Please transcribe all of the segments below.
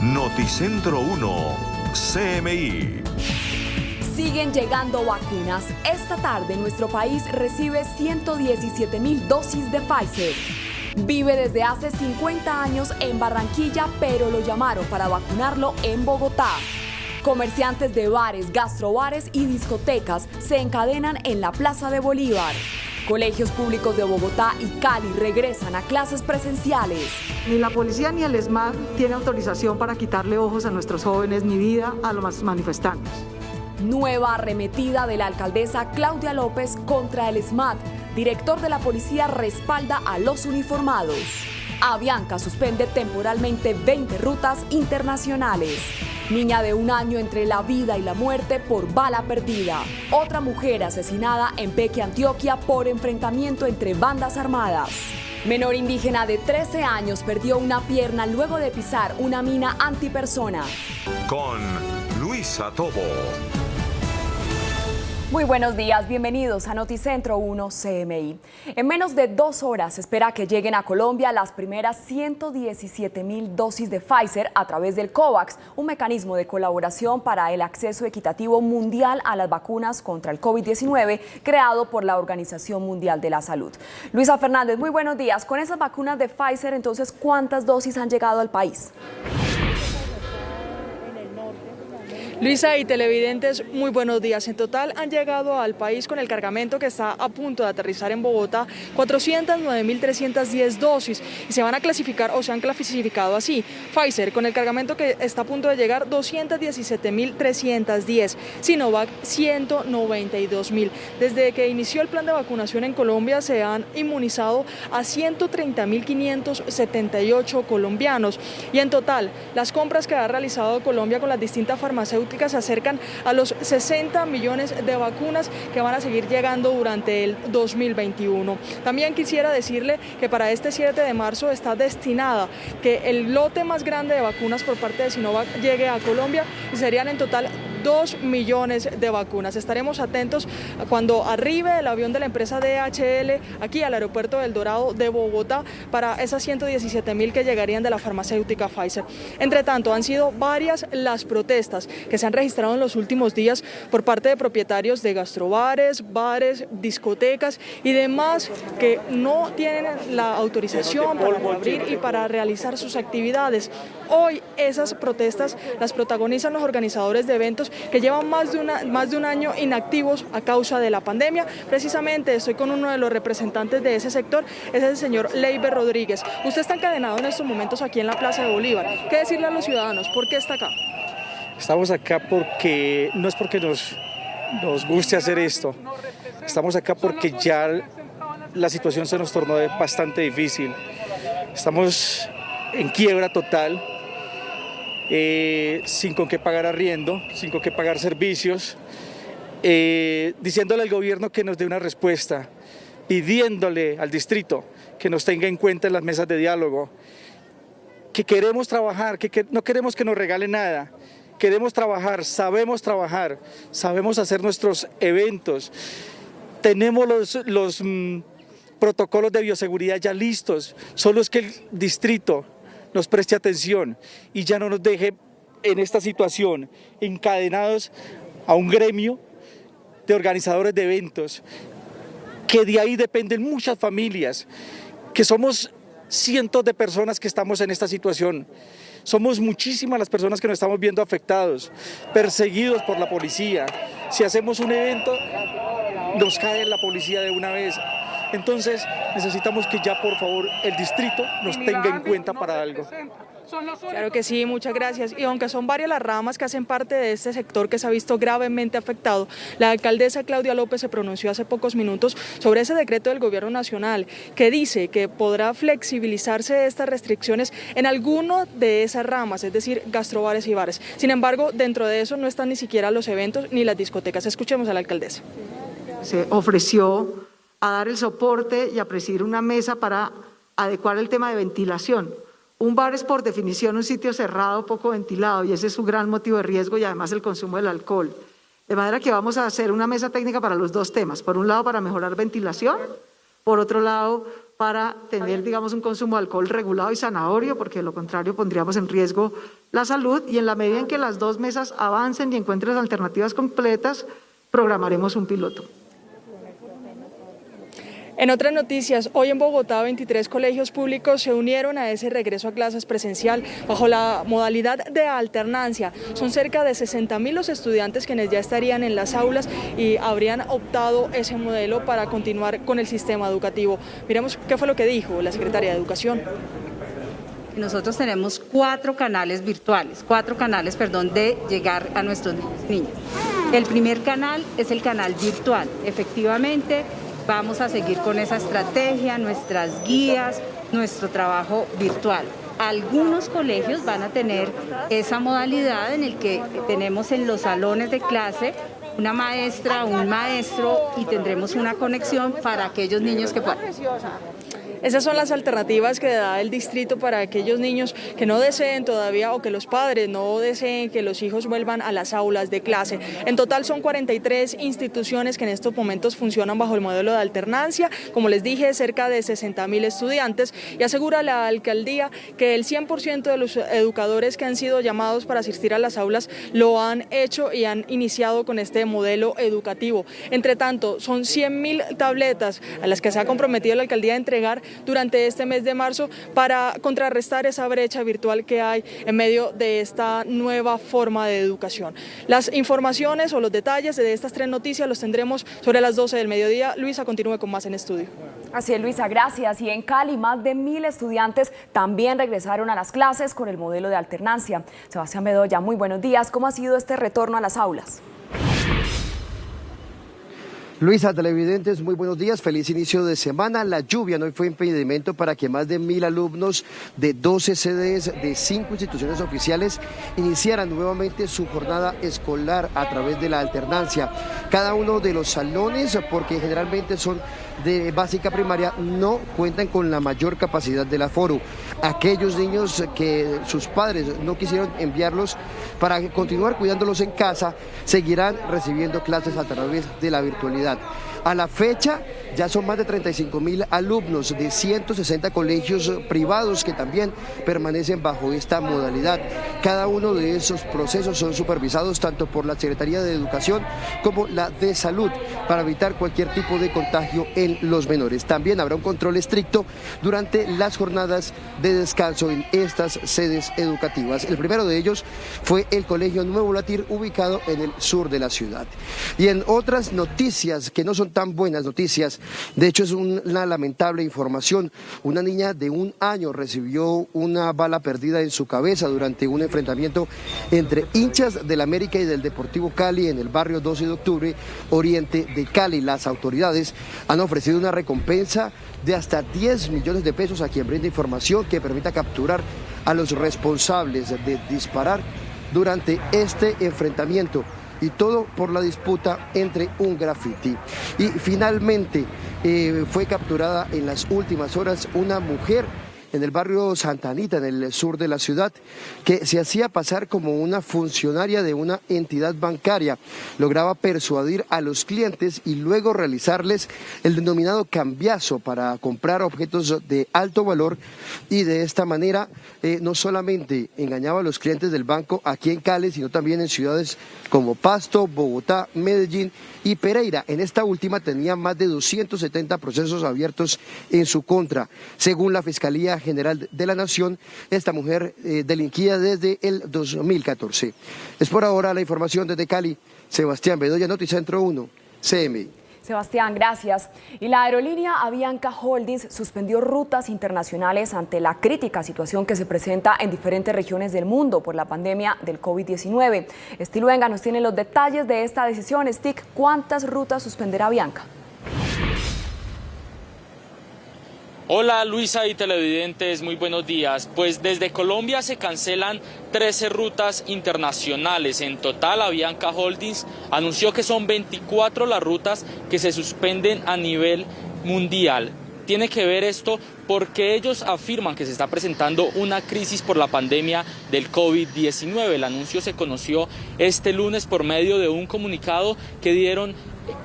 Noticentro 1, CMI. Siguen llegando vacunas. Esta tarde nuestro país recibe 117.000 dosis de Pfizer. Vive desde hace 50 años en Barranquilla, pero lo llamaron para vacunarlo en Bogotá. Comerciantes de bares, gastrobares y discotecas se encadenan en la Plaza de Bolívar. Colegios públicos de Bogotá y Cali regresan a clases presenciales. Ni la policía ni el ESMAD tiene autorización para quitarle ojos a nuestros jóvenes ni vida a los manifestantes. Nueva arremetida de la alcaldesa Claudia López contra el ESMAD. Director de la policía respalda a los uniformados. Avianca suspende temporalmente 20 rutas internacionales. Niña de 1 año entre la vida y la muerte por bala perdida. Otra mujer asesinada en Peque, Antioquia, por enfrentamiento entre bandas armadas. Menor indígena de 13 años perdió una pierna luego de pisar una mina antipersona. Con Luisa Tobo. Muy buenos días, bienvenidos a Noticentro 1 CMI. En menos de 2 horas se espera que lleguen a Colombia las primeras 117.000 dosis de Pfizer a través del COVAX, un mecanismo de colaboración para el acceso equitativo mundial a las vacunas contra el COVID-19 creado por la Organización Mundial de la Salud. Luisa Fernández, muy buenos días. Con esas vacunas de Pfizer, entonces, ¿cuántas dosis han llegado al país? Luisa y televidentes, muy buenos días. En total han llegado al país con el cargamento que está a punto de aterrizar en Bogotá 409.310 dosis y se van a clasificar o se han clasificado así. Pfizer con el cargamento que está a punto de llegar 217.310, Sinovac 192.000. Desde que inició el plan de vacunación en Colombia se han inmunizado a 130.578 colombianos y en total las compras que ha realizado Colombia con las distintas farmacéuticas se acercan a los 60 millones de vacunas que van a seguir llegando durante el 2021. También quisiera decirle que para este 7 de marzo está destinada que el lote más grande de vacunas por parte de Sinovac llegue a Colombia y serían en total 2 millones de vacunas. Estaremos atentos cuando arribe el avión de la empresa DHL aquí al aeropuerto del Dorado de Bogotá para esas 117.000 que llegarían de la farmacéutica Pfizer. Entre tanto, han sido varias las protestas que se han registrado en los últimos días por parte de propietarios de gastrobares, bares, discotecas y demás que no tienen la autorización para abrir y para realizar sus actividades. Hoy esas protestas las protagonizan los organizadores de eventos que llevan más de un año inactivos a causa de la pandemia. Precisamente estoy con uno de los representantes de ese sector, es el señor Leiber Rodríguez. Usted está encadenado en estos momentos aquí en la Plaza de Bolívar. ¿Qué decirle a los ciudadanos? ¿Por qué está acá? Estamos acá porque no es porque nos guste hacer esto. Estamos acá porque ya la situación se nos tornó bastante difícil. Estamos en quiebra total, sin con qué pagar arriendo, sin con qué pagar servicios, diciéndole al gobierno que nos dé una respuesta, pidiéndole al distrito que nos tenga en cuenta en las mesas de diálogo, que queremos trabajar, que no queremos que nos regale nada. Queremos trabajar, sabemos hacer nuestros eventos, tenemos los protocolos de bioseguridad ya listos, solo es que el distrito nos preste atención y ya no nos deje en esta situación encadenados a un gremio de organizadores de eventos, que de ahí dependen muchas familias, que somos cientos de personas que estamos en esta situación. Somos muchísimas las personas que nos estamos viendo afectados, perseguidos por la policía. Si hacemos un evento, nos cae la policía de una vez. Entonces necesitamos que ya por favor el distrito nos tenga en cuenta para algo. Claro que sí, muchas gracias. Y aunque son varias las ramas que hacen parte de este sector que se ha visto gravemente afectado, la alcaldesa Claudia López se pronunció hace pocos minutos sobre ese decreto del gobierno nacional que dice que podrá flexibilizarse estas restricciones en alguno de esas ramas, es decir, gastrobares y bares. Sin embargo, dentro de eso no están ni siquiera los eventos ni las discotecas. Escuchemos a la alcaldesa. Se ofreció a dar el soporte y a presidir una mesa para adecuar el tema de ventilación. Un bar es por definición un sitio cerrado, poco ventilado, y ese es su gran motivo de riesgo y además el consumo del alcohol. De manera que vamos a hacer una mesa técnica para los dos temas. Por un lado, para mejorar ventilación, por otro lado, para tener, digamos, un consumo de alcohol regulado y zanahorio, porque de lo contrario pondríamos en riesgo la salud, y en la medida en que las dos mesas avancen y encuentren alternativas completas, programaremos un piloto. En otras noticias, hoy en Bogotá 23 colegios públicos se unieron a ese regreso a clases presencial bajo la modalidad de alternancia. Son cerca de 60.000 los estudiantes quienes ya estarían en las aulas y habrían optado ese modelo para continuar con el sistema educativo. Miremos qué fue lo que dijo la secretaria de Educación. Nosotros tenemos 4 canales virtuales, 4 canales, de llegar a nuestros niños. El primer canal es el canal virtual. Efectivamente, vamos a seguir con esa estrategia, nuestras guías, nuestro trabajo virtual. Algunos colegios van a tener esa modalidad en el que tenemos en los salones de clase una maestra, un maestro, y tendremos una conexión para aquellos niños que puedan. Esas son las alternativas que da el distrito para aquellos niños que no deseen todavía, o que los padres no deseen que los hijos vuelvan a las aulas de clase. En total son 43 instituciones que en estos momentos funcionan bajo el modelo de alternancia. Como les dije, cerca de 60.000 estudiantes, y asegura la alcaldía que el 100% de los educadores que han sido llamados para asistir a las aulas lo han hecho y han iniciado con este modelo educativo. Entre tanto, son 100.000 tabletas a las que se ha comprometido la alcaldía a entregar durante este mes de marzo para contrarrestar esa brecha virtual que hay en medio de esta nueva forma de educación. Las informaciones o los detalles de estas 3 noticias los tendremos sobre las 12 del mediodía. Luisa, continúe con más en estudio. Así es, Luisa, gracias. Y en Cali, más de 1.000 estudiantes también regresaron a las clases con el modelo de alternancia. Sebastián Bedoya, muy buenos días. ¿Cómo ha sido este retorno a las aulas? Luisa, televidentes, muy buenos días, feliz inicio de semana. La lluvia no fue impedimento para que más de 1.000 alumnos de 12 sedes de 5 instituciones oficiales iniciaran nuevamente su jornada escolar a través de la alternancia. Cada uno de los salones, porque generalmente son de básica primaria, no cuentan con la mayor capacidad del aforo. Aquellos niños que sus padres no quisieron enviarlos para continuar cuidándolos en casa, seguirán recibiendo clases a través de la virtualidad. A la fecha ya son más de 35.000 alumnos de 160 colegios privados que también permanecen bajo esta modalidad. Cada uno de esos procesos son supervisados tanto por la Secretaría de Educación como la de Salud para evitar cualquier tipo de contagio en los menores. También habrá un control estricto durante las jornadas de descanso en estas sedes educativas. El primero de ellos fue el Colegio Nuevo Latir, ubicado en el sur de la ciudad. Y en otras noticias que no son tan buenas noticias, de hecho es una lamentable información. Una niña de 1 año recibió una bala perdida en su cabeza durante un enfrentamiento entre hinchas del América y del Deportivo Cali en el barrio 12 de octubre, oriente de Cali. Las autoridades han ofrecido una recompensa de hasta 10 millones de pesos a quien brinde información que permita capturar a los responsables de disparar durante este enfrentamiento. Y todo por la disputa entre un graffiti. Y finalmente fue capturada en las últimas horas una mujer en el barrio Santa Anita, en el sur de la ciudad, que se hacía pasar como una funcionaria de una entidad bancaria. Lograba persuadir a los clientes y luego realizarles el denominado cambiazo para comprar objetos de alto valor, y de esta manera no solamente engañaba a los clientes del banco aquí en Cali, sino también en ciudades como Pasto, Bogotá, Medellín y Pereira. En esta última tenía más de 270 procesos abiertos en su contra. Según la Fiscalía General de la Nación, esta mujer delinquía desde el 2014. Es por ahora la información desde Cali. Sebastián Bedoya, Noticentro 1, CMI. Sebastián, gracias. Y la aerolínea Avianca Holdings suspendió rutas internacionales ante la crítica situación que se presenta en diferentes regiones del mundo por la pandemia del COVID-19. Estiluenga nos tiene los detalles de esta decisión. Stick, ¿cuántas rutas suspenderá Avianca? Hola Luisa y televidentes, muy buenos días. Pues desde Colombia se cancelan 13 rutas internacionales. En total, Avianca Holdings anunció que son 24 las rutas que se suspenden a nivel mundial. Tiene que ver esto porque ellos afirman que se está presentando una crisis por la pandemia del COVID-19. El anuncio se conoció este lunes por medio de un comunicado que dieron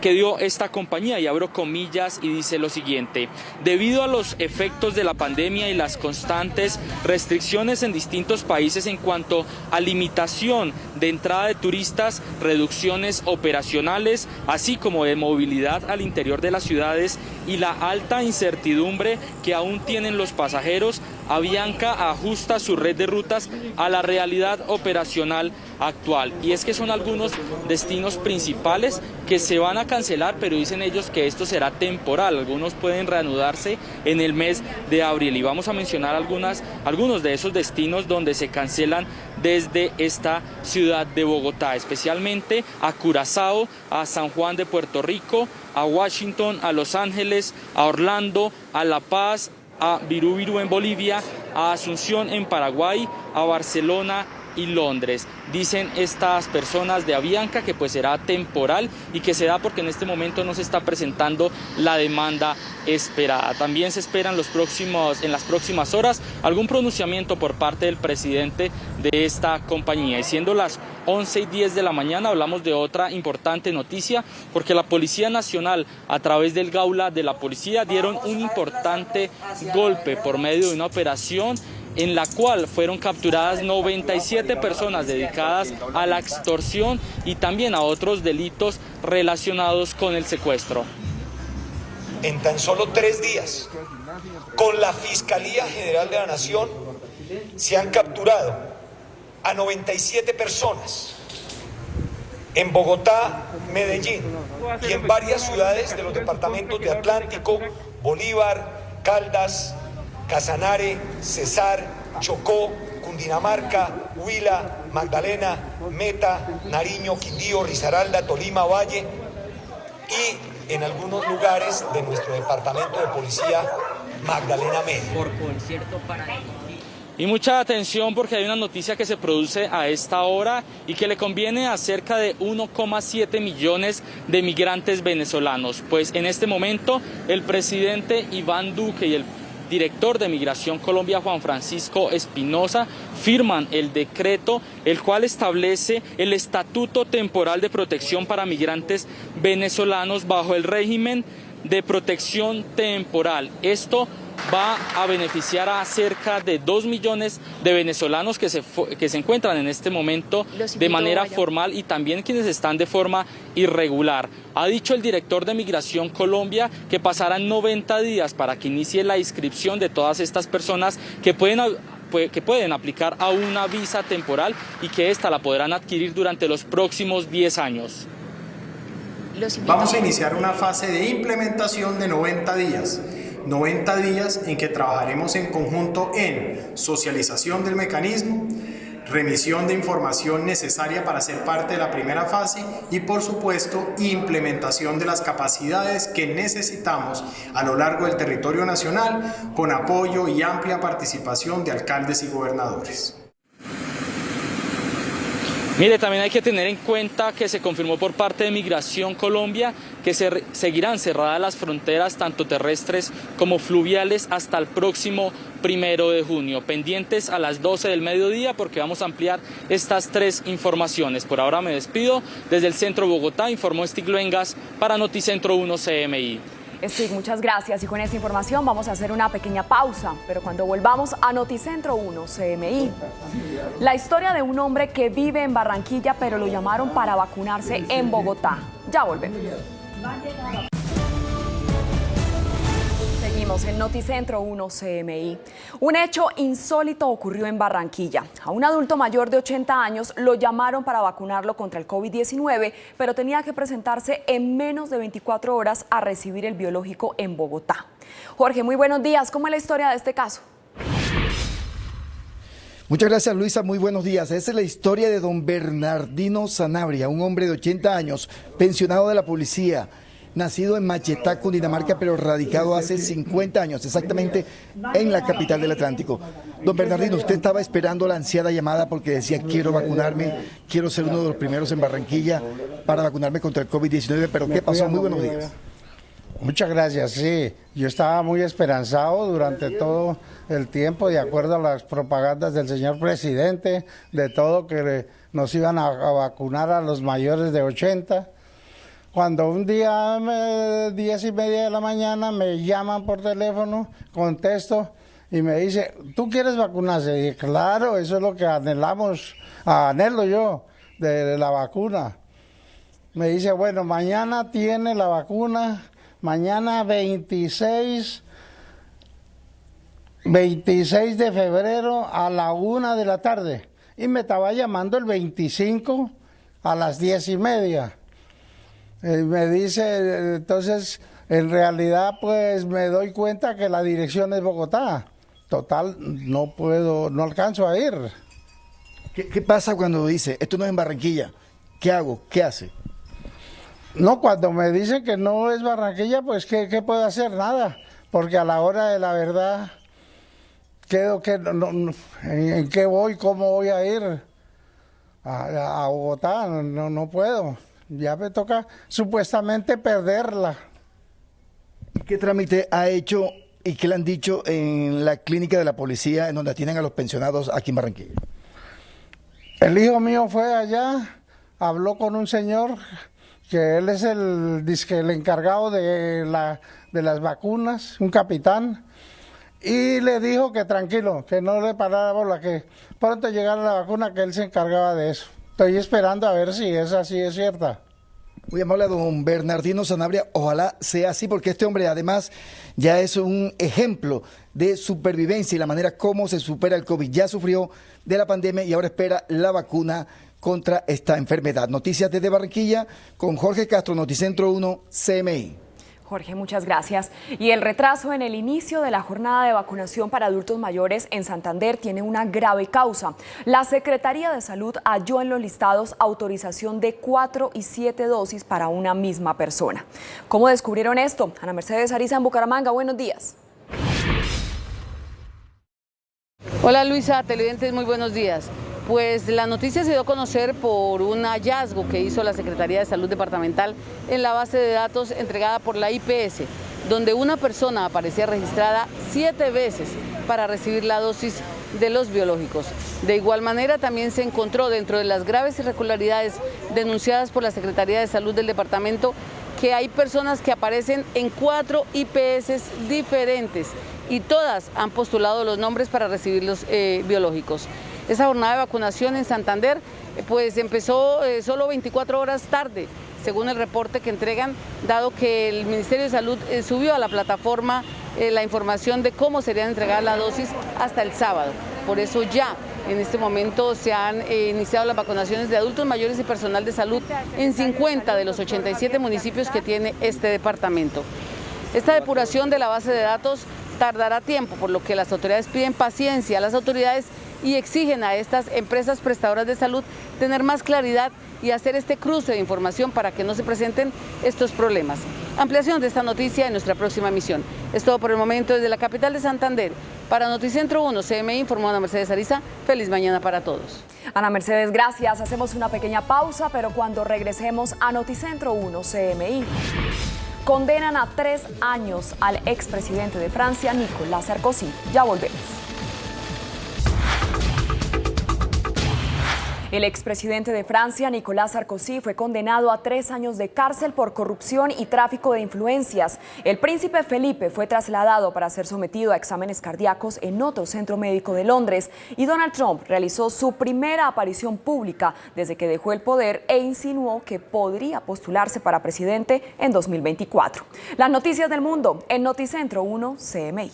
que dio esta compañía, y abro comillas, y dice lo siguiente: debido a los efectos de la pandemia y las constantes restricciones en distintos países en cuanto a limitación de entrada de turistas, reducciones operacionales, así como de movilidad al interior de las ciudades y la alta incertidumbre que aún tienen los pasajeros, Avianca ajusta su red de rutas a la realidad operacional actual. Y es que son algunos destinos principales que se van a cancelar, pero dicen ellos que esto será temporal. Algunos pueden reanudarse en el mes de abril. Y vamos a mencionar algunos de esos destinos donde se cancelan desde esta ciudad de Bogotá, especialmente a Curazao, a San Juan de Puerto Rico, a Washington, a Los Ángeles, a Orlando, a La Paz, a Virú en Bolivia, a Asunción en Paraguay, a Barcelona y Londres. Dicen estas personas de Avianca que pues será temporal y que se da porque en este momento no se está presentando la demanda esperada. También se espera en las próximas horas algún pronunciamiento por parte del presidente de esta compañía. Y siendo las 11:10 de la mañana, hablamos de otra importante noticia, porque la Policía Nacional, a través del Gaula de la Policía, dieron un importante golpe por medio de una operación en la cual fueron capturadas 97 personas dedicadas a la extorsión y también a otros delitos relacionados con el secuestro. En tan solo 3 días, con la Fiscalía General de la Nación, se han capturado a 97 personas en Bogotá, Medellín y en varias ciudades de los departamentos de Atlántico, Bolívar, Caldas, Casanare, Cesar, Chocó, Cundinamarca, Huila, Magdalena, Meta, Nariño, Quindío, Risaralda, Tolima, Valle y en algunos lugares de nuestro departamento de policía, Magdalena Medio. Y mucha atención porque hay una noticia que se produce a esta hora y que le conviene a cerca de 1,7 millones de migrantes venezolanos. Pues en este momento el presidente Iván Duque y el director de Migración Colombia, Juan Francisco Espinosa, firman el decreto el cual establece el Estatuto Temporal de Protección para Migrantes Venezolanos bajo el régimen de protección temporal. Esto va a beneficiar a cerca de 2 millones de venezolanos que se encuentran en este momento de manera formal y también quienes están de forma irregular. Ha dicho el director de Migración Colombia que pasarán 90 días para que inicie la inscripción de todas estas personas que pueden aplicar a una visa temporal y que esta la podrán adquirir durante los próximos 10 años. Vamos a iniciar una fase de implementación de 90 días. 90 días en que trabajaremos en conjunto en socialización del mecanismo, remisión de información necesaria para ser parte de la primera fase y, por supuesto, implementación de las capacidades que necesitamos a lo largo del territorio nacional con apoyo y amplia participación de alcaldes y gobernadores. Mire, también hay que tener en cuenta que se confirmó por parte de Migración Colombia que seguirán cerradas las fronteras tanto terrestres como fluviales hasta el próximo 1 de junio. Pendientes a las 12 del mediodía porque vamos a ampliar estas 3 informaciones. Por ahora me despido. Desde el centro de Bogotá informó Stig Luengas para Noticentro 1 CMI. Stig, muchas gracias. Y con esta información vamos a hacer una pequeña pausa, pero cuando volvamos a Noticentro 1 CMI, la historia de un hombre que vive en Barranquilla, pero lo llamaron para vacunarse en Bogotá. Ya volvemos. Seguimos en Noticentro 1 CMI. Un hecho insólito ocurrió en Barranquilla. A un adulto mayor de 80 años lo llamaron para vacunarlo contra el COVID-19, pero tenía que presentarse en menos de 24 horas a recibir el biológico en Bogotá. Jorge, muy buenos días. ¿Cómo es la historia de este caso? Muchas gracias, Luisa. Muy buenos días. Esa es la historia de don Bernardino Sanabria, un hombre de 80 años, pensionado de la policía, nacido en Machetá, Cundinamarca, pero radicado hace 50 años, exactamente en la capital del Atlántico. Don Bernardino, usted estaba esperando la ansiada llamada porque decía, quiero vacunarme, quiero ser uno de los primeros en Barranquilla para vacunarme contra el COVID-19, pero ¿qué pasó? Muy buenos días. Muchas gracias, sí. Yo estaba muy esperanzado durante todo el tiempo, de acuerdo a las propagandas del señor presidente, de todo que nos iban a vacunar a los mayores de 80. Cuando un día, 10:30 de la mañana, me llaman por teléfono, contesto y me dice, ¿tú quieres vacunarse? Y dije, claro, eso es lo que anhelo yo, de la vacuna. Me dice, bueno, mañana tiene la vacuna, mañana 26 de febrero a la 1 de la tarde. Y me estaba llamando el 25 a las 10:30. Me dice, entonces, en realidad, pues me doy cuenta que la dirección es Bogotá. Total, no alcanzo a ir. ¿Qué pasa cuando dice, esto no es en Barranquilla? ¿Qué hago? ¿Qué hace? No, cuando me dicen que no es Barranquilla, pues ¿qué puedo hacer? Nada, porque a la hora de la verdad quedo que ¿en qué voy? ¿Cómo voy a ir a Bogotá? No puedo. Ya me toca supuestamente perderla. ¿Qué trámite ha hecho y qué le han dicho en la clínica de la policía en donde atienden a los pensionados aquí en Barranquilla? El hijo mío fue allá, habló con un señor que él es el encargado de las vacunas, un capitán, y le dijo que tranquilo, que no le parara bola, que pronto llegara la vacuna, que él se encargaba de eso. Estoy esperando a ver si es así, es cierta. Muy amable a don Bernardino Sanabria, ojalá sea así, porque este hombre además ya es un ejemplo de supervivencia y la manera como se supera el COVID. Ya sufrió de la pandemia y ahora espera la vacuna contra esta enfermedad. Noticias desde Barranquilla con Jorge Castro, Noticentro 1, CMI. Jorge, muchas gracias. Y el retraso en el inicio de la jornada de vacunación para adultos mayores en Santander tiene una grave causa. La Secretaría de Salud halló en los listados autorización de 4 y 7 dosis para una misma persona. ¿Cómo descubrieron esto? Ana Mercedes Ariza en Bucaramanga, buenos días. Hola Luisa, televidentes, muy buenos días. Pues la noticia se dio a conocer por un hallazgo que hizo la Secretaría de Salud Departamental en la base de datos entregada por la IPS, donde una persona aparecía registrada 7 veces para recibir la dosis de los biológicos. De igual manera, también se encontró dentro de las graves irregularidades denunciadas por la Secretaría de Salud del departamento que hay personas que aparecen en 4 IPS diferentes y todas han postulado los nombres para recibir los biológicos. Esa jornada de vacunación en Santander pues empezó solo 24 horas tarde, según el reporte que entregan, dado que el Ministerio de Salud subió a la plataforma la información de cómo serían entregadas la dosis hasta el sábado. Por eso ya en este momento se han iniciado las vacunaciones de adultos mayores y personal de salud en 50 de los 87 municipios que tiene este departamento. Esta depuración de la base de datos tardará tiempo, por lo que las autoridades piden paciencia a las autoridades y exigen a estas empresas prestadoras de salud tener más claridad y hacer este cruce de información para que no se presenten estos problemas. Ampliación de esta noticia en nuestra próxima emisión. Es todo por el momento desde la capital de Santander. Para Noticentro 1, CMI, informó Ana Mercedes Ariza. Feliz mañana para todos. Ana Mercedes, gracias. Hacemos una pequeña pausa, pero cuando regresemos a Noticentro 1, CMI. Condenan a 3 años al expresidente de Francia, Nicolas Sarkozy. Ya volvemos. El expresidente de Francia, Nicolas Sarkozy, fue condenado a 3 años de cárcel por corrupción y tráfico de influencias. El príncipe Felipe fue trasladado para ser sometido a exámenes cardíacos en otro centro médico de Londres. Y Donald Trump realizó su primera aparición pública desde que dejó el poder e insinuó que podría postularse para presidente en 2024. Las noticias del mundo en Noticentro 1 CMI.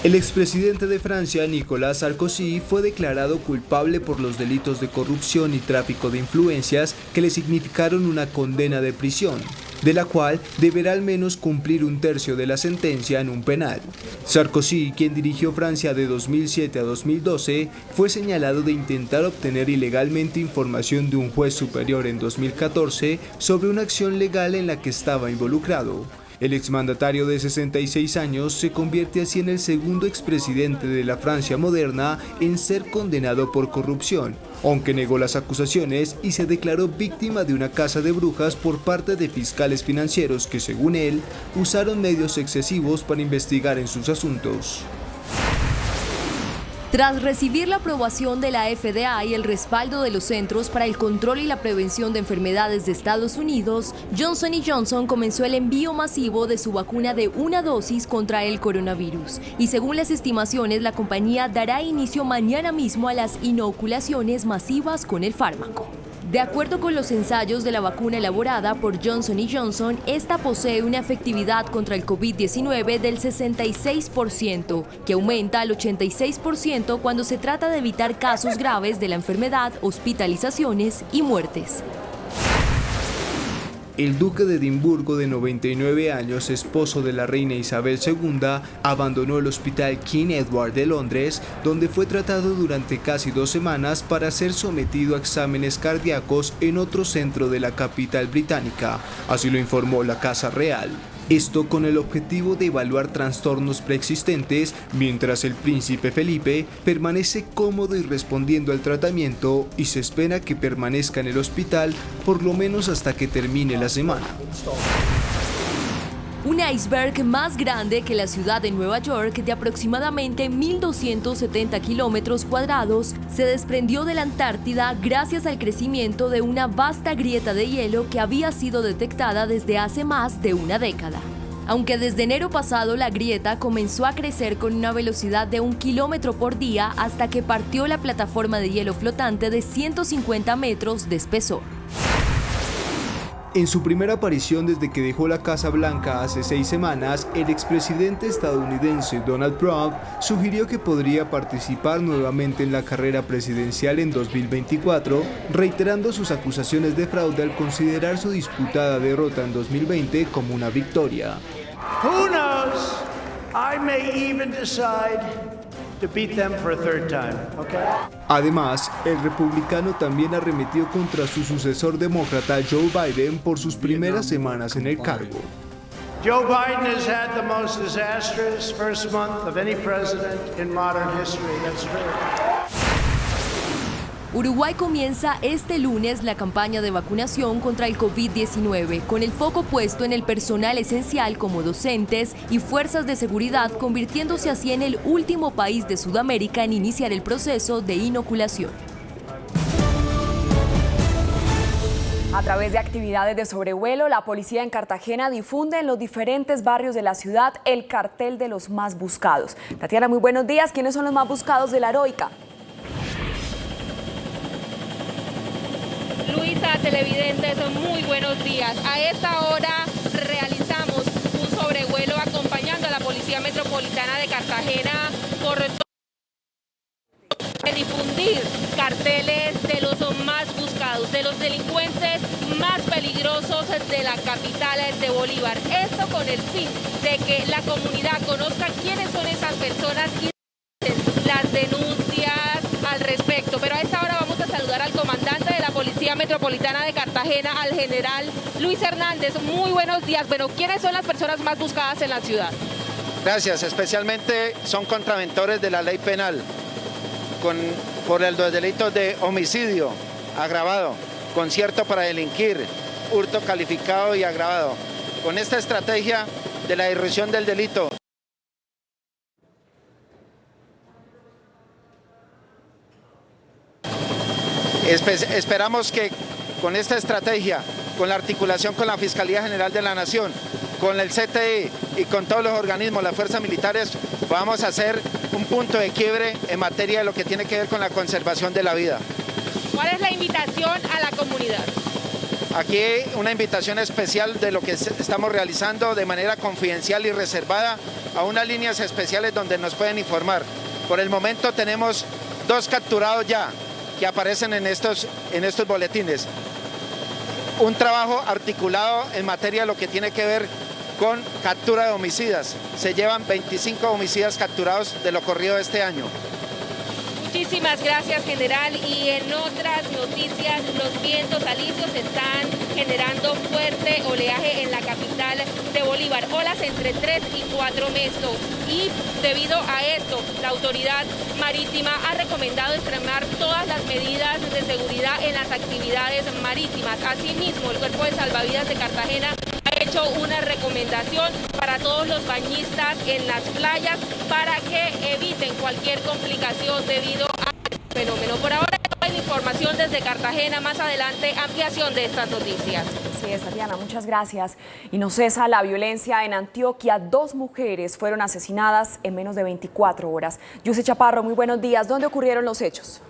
El expresidente de Francia, Nicolas Sarkozy, fue declarado culpable por los delitos de corrupción y tráfico de influencias que le significaron una condena de prisión, de la cual deberá al menos cumplir 1/3 de la sentencia en un penal. Sarkozy, quien dirigió Francia de 2007 a 2012, fue señalado de intentar obtener ilegalmente información de un juez superior en 2014 sobre una acción legal en la que estaba involucrado. El exmandatario de 66 años se convierte así en el segundo expresidente de la Francia moderna en ser condenado por corrupción, aunque negó las acusaciones y se declaró víctima de una caza de brujas por parte de fiscales financieros que, según él, usaron medios excesivos para investigar en sus asuntos. Tras recibir la aprobación de la FDA y el respaldo de los Centros para el Control y la Prevención de Enfermedades de Estados Unidos, Johnson & Johnson comenzó el envío masivo de su vacuna de una dosis contra el coronavirus. Y según las estimaciones, la compañía dará inicio mañana mismo a las inoculaciones masivas con el fármaco. De acuerdo con los ensayos de la vacuna elaborada por Johnson & Johnson, esta posee una efectividad contra el COVID-19 del 66%, que aumenta al 86% cuando se trata de evitar casos graves de la enfermedad, hospitalizaciones y muertes. El duque de Edimburgo, de 99 años, esposo de la reina Isabel II, abandonó el hospital King Edward de Londres, donde fue tratado durante casi 2 semanas para ser sometido a exámenes cardíacos en otro centro de la capital británica. Así lo informó la Casa Real. Esto con el objetivo de evaluar trastornos preexistentes, mientras el príncipe Felipe permanece cómodo y respondiendo al tratamiento, y se espera que permanezca en el hospital por lo menos hasta que termine la semana. Un iceberg más grande que la ciudad de Nueva York, de aproximadamente 1.270 kilómetros cuadrados, se desprendió de la Antártida gracias al crecimiento de una vasta grieta de hielo que había sido detectada desde hace más de una década. Aunque desde enero pasado la grieta comenzó a crecer con una velocidad de 1 kilómetro por día hasta que partió la plataforma de hielo flotante de 150 metros de espesor. En su primera aparición desde que dejó la Casa Blanca hace 6 semanas, el expresidente estadounidense Donald Trump sugirió que podría participar nuevamente en la carrera presidencial en 2024, reiterando sus acusaciones de fraude al considerar su disputada derrota en 2020 como una victoria. Who knows? I may even decide to beat them for a third time, okay? Además, el republicano también arremetió contra su sucesor demócrata Joe Biden por sus primeras semanas en el cargo. Joe Biden has had the most disastrous first month of any president in modern history. That's true. Uruguay comienza este lunes la campaña de vacunación contra el COVID-19, con el foco puesto en el personal esencial como docentes y fuerzas de seguridad, convirtiéndose así en el último país de Sudamérica en iniciar el proceso de inoculación. A través de actividades de sobrevuelo, la policía en Cartagena difunde en los diferentes barrios de la ciudad el cartel de los más buscados. Tatiana, muy buenos días. ¿Quiénes son los más buscados de La Heroica? Luisa, televidentes, muy buenos días. A esta hora realizamos un sobrevuelo acompañando a la Policía Metropolitana de Cartagena por difundir carteles de los más buscados, de los delincuentes más peligrosos de la capital de Bolívar. Esto con el fin de que la comunidad conozca quiénes son esas personas y las denuncias al respecto. Pero a esta hora vamos a saludar al comandante de la Policía Metropolitana de Cartagena, al general Luis Hernández. Muy buenos días. Bueno, ¿quiénes son las personas más buscadas en la ciudad? Gracias. Especialmente son contraventores de la ley penal por los delitos de homicidio agravado, concierto para delinquir, hurto calificado y agravado. Con esta estrategia de la irrupción del delito, esperamos que con esta estrategia, con la articulación con la Fiscalía General de la Nación, con el CTI y con todos los organismos, las fuerzas militares, vamos a hacer un punto de quiebre en materia de lo que tiene que ver con la conservación de la vida. ¿Cuál es la invitación a la comunidad? Aquí una invitación especial de lo que estamos realizando de manera confidencial y reservada a unas líneas especiales donde nos pueden informar. Por el momento tenemos 2 capturados ya que aparecen en estos boletines. Un trabajo articulado en materia de lo que tiene que ver con captura de homicidas. Se llevan 25 homicidas capturados de lo corrido de este año. Muchísimas gracias, general. Y en otras noticias, los vientos alisios están generando fuerte oleaje en la capital de Bolívar. Olas entre 3 y 4 metros. Y debido a esto, la autoridad marítima ha recomendado extremar todas las medidas de seguridad en las actividades marítimas. Asimismo, el Cuerpo de Salvavidas de Cartagena ha hecho una recomendación para para todos los bañistas en las playas para que eviten cualquier complicación debido al fenómeno. Por ahora hay información desde Cartagena, más adelante ampliación de estas noticias. Así es, Tatiana, muchas gracias. Y no cesa la violencia en Antioquia. 2 mujeres fueron asesinadas en menos de 24 horas. Yuse Chaparro, muy buenos días. ¿Dónde ocurrieron los hechos?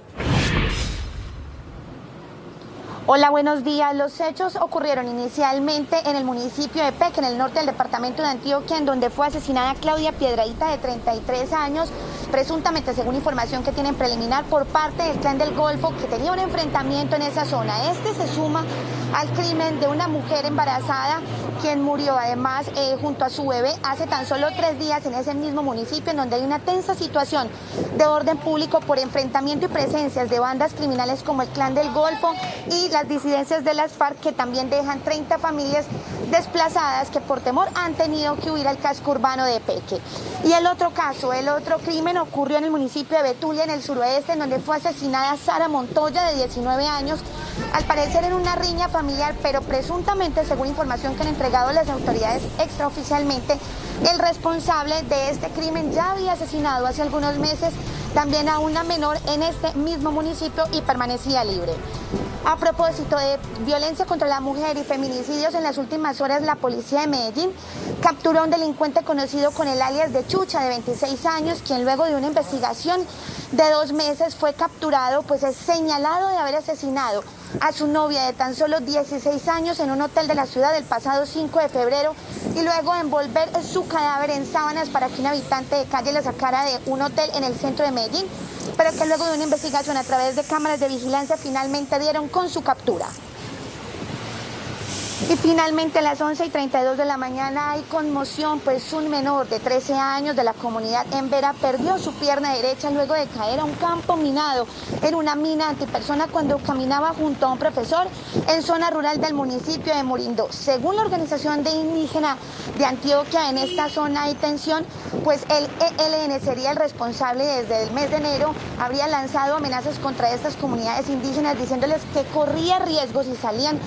Hola, buenos días. Los hechos ocurrieron inicialmente en el municipio de Peque, en el norte del departamento de Antioquia, en donde fue asesinada Claudia Piedradita, de 33 años, presuntamente, según información que tienen preliminar, por parte del Clan del Golfo, que tenía un enfrentamiento en esa zona. Este se suma al crimen de una mujer embarazada, quien murió además junto a su bebé hace tan solo 3 días en ese mismo municipio, en donde hay una tensa situación de orden público por enfrentamiento y presencias de bandas criminales como el Clan del Golfo y las disidencias de las FARC, que también dejan 30 familias desplazadas que por temor han tenido que huir al casco urbano de Peque. Y el otro caso, el otro crimen ocurrió en el municipio de Betulia, en el suroeste, en donde fue asesinada Sara Montoya, de 19 años, al parecer en una riña familiar, pero presuntamente, según información que han entregado las autoridades extraoficialmente, el responsable de este crimen ya había asesinado hace algunos meses también a una menor en este mismo municipio y permanecía libre. A propósito de violencia contra la mujer y feminicidios, en las últimas horas la policía de Medellín capturó a un delincuente conocido con el alias de Chucha, de 26 años, quien luego de una investigación de 2 meses fue capturado, pues es señalado de haber asesinado a su novia de tan solo 16 años en un hotel de la ciudad el pasado 5 de febrero y luego envolver su cadáver en sábanas para que un habitante de calle la sacara de un hotel en el centro de Medellín, pero que luego de una investigación a través de cámaras de vigilancia finalmente dieron con su captura. Y finalmente a las 11:32 de la mañana hay conmoción, pues un menor de 13 años de la comunidad en Vera perdió su pierna derecha luego de caer a un campo minado en una mina antipersona cuando caminaba junto a un profesor en zona rural del municipio de Murindó. Según la Organización de Indígena de Antioquia, en esta zona hay tensión, pues el ELN sería el responsable. Desde el mes de enero habría lanzado amenazas contra estas comunidades indígenas, diciéndoles que corría riesgo si salían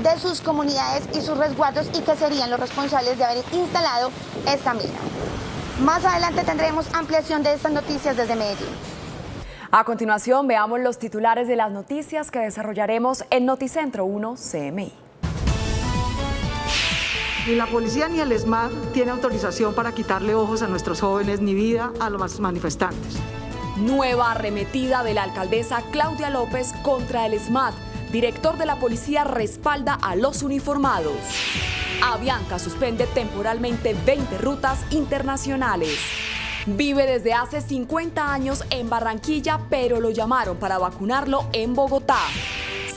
de sus comunidades y sus resguardos y que serían los responsables de haber instalado esta mina. Más adelante tendremos ampliación de estas noticias desde Medellín. A continuación, veamos los titulares de las noticias que desarrollaremos en Noticentro 1 CMI. Ni la policía ni el ESMAD tiene autorización para quitarle ojos a nuestros jóvenes ni vida a los manifestantes. Nueva arremetida de la alcaldesa Claudia López contra el ESMAD. Director de la policía respalda a los uniformados. Avianca suspende temporalmente 20 rutas internacionales. Vive desde hace 50 años en Barranquilla, pero lo llamaron para vacunarlo en Bogotá.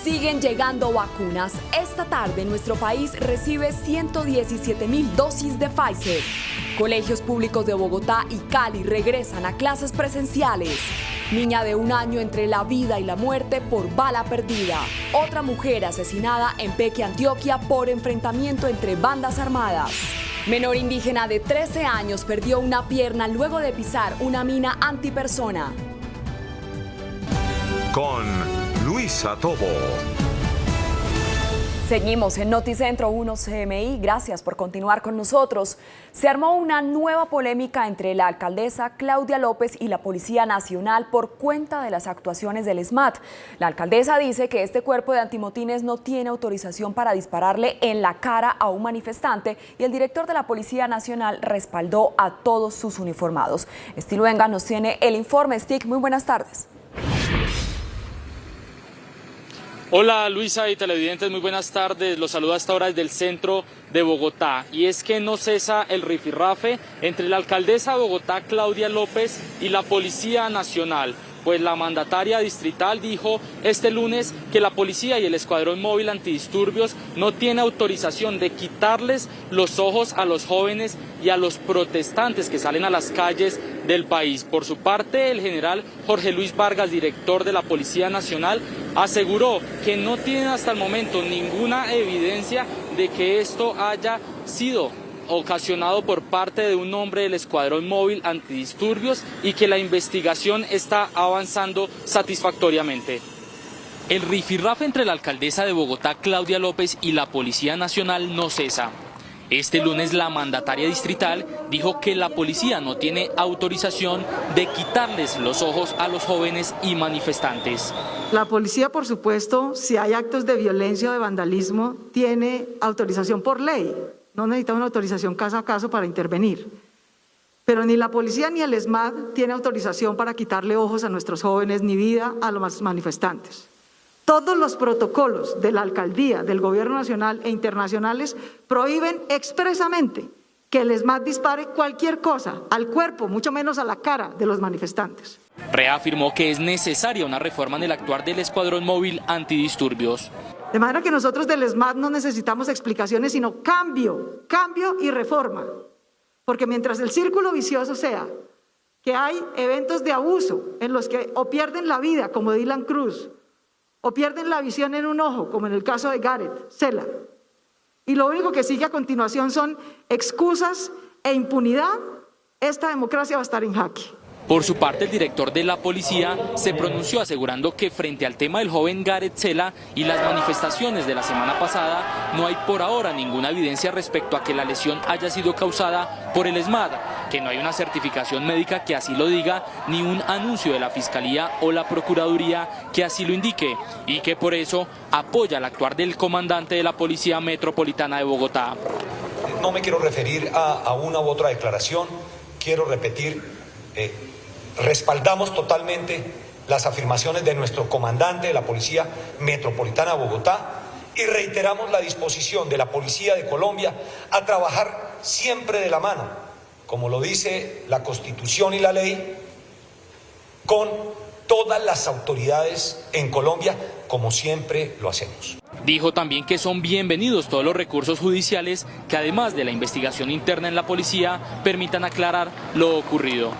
Siguen llegando vacunas. Esta tarde nuestro país recibe 117.000 dosis de Pfizer. Colegios públicos de Bogotá y Cali regresan a clases presenciales. Niña de 1 año entre la vida y la muerte por bala perdida. Otra mujer asesinada en Peque, Antioquia, por enfrentamiento entre bandas armadas. Menor indígena de 13 años perdió una pierna luego de pisar una mina antipersona. Con Luisa Tobo. Seguimos en Noticentro 1 CMI. Gracias por continuar con nosotros. Se armó una nueva polémica entre la alcaldesa Claudia López y la Policía Nacional por cuenta de las actuaciones del ESMAD. La alcaldesa dice que este cuerpo de antimotines no tiene autorización para dispararle en la cara a un manifestante y el director de la Policía Nacional respaldó a todos sus uniformados. Estiluenga nos tiene el informe. Stick, muy buenas tardes. Hola Luisa y televidentes, muy buenas tardes. Los saludo a esta hora desde el centro de Bogotá. Y es que no cesa el rifirrafe entre la alcaldesa de Bogotá, Claudia López, y la Policía Nacional. Pues la mandataria distrital dijo este lunes que la policía y el escuadrón móvil antidisturbios no tiene autorización de quitarles los ojos a los jóvenes y a los protestantes que salen a las calles del país. Por su parte, el general Jorge Luis Vargas, director de la Policía Nacional, aseguró que no tienen hasta el momento ninguna evidencia de que esto haya sido ocasionado por parte de un hombre del escuadrón móvil antidisturbios y que la investigación está avanzando satisfactoriamente. El rifirrafe entre la alcaldesa de Bogotá, Claudia López, y la Policía Nacional no cesa. Este lunes la mandataria distrital dijo que la policía no tiene autorización de quitarles los ojos a los jóvenes y manifestantes. La policía, por supuesto, si hay actos de violencia o de vandalismo, tiene autorización por ley. No necesita una autorización caso a caso para intervenir. Pero ni la policía ni el ESMAD tiene autorización para quitarle ojos a nuestros jóvenes ni vida a los manifestantes. Todos los protocolos de la alcaldía, del gobierno nacional e internacionales prohíben expresamente que el ESMAD dispare cualquier cosa al cuerpo, mucho menos a la cara de los manifestantes. Reafirmó que es necesaria una reforma en el actuar del escuadrón móvil antidisturbios. De manera que nosotros del ESMAD no necesitamos explicaciones, sino cambio y reforma. Porque mientras el círculo vicioso sea que hay eventos de abuso en los que o pierden la vida, como Dylan Cruz, o pierden la visión en un ojo, como en el caso de Gareth Cela, y lo único que sigue a continuación son excusas e impunidad, esta democracia va a estar en jaque. Por su parte, el director de la policía se pronunció asegurando que frente al tema del joven Gareth Cela y las manifestaciones de la semana pasada, no hay por ahora ninguna evidencia respecto a que la lesión haya sido causada por el ESMAD, que no hay una certificación médica que así lo diga, ni un anuncio de la Fiscalía o la Procuraduría que así lo indique, y que por eso apoya el actuar del comandante de la Policía Metropolitana de Bogotá. No me quiero referir a una u otra declaración, quiero repetir, respaldamos totalmente las afirmaciones de nuestro comandante de la Policía Metropolitana de Bogotá y reiteramos la disposición de la Policía de Colombia a trabajar siempre de la mano, como lo dice la Constitución y la ley, con todas las autoridades en Colombia, como siempre lo hacemos. Dijo también que son bienvenidos todos los recursos judiciales que, además de la investigación interna en la policía, permitan aclarar lo ocurrido.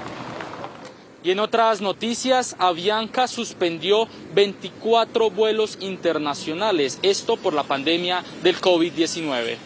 Y en otras noticias, Avianca suspendió 24 vuelos internacionales, esto por la pandemia del COVID-19.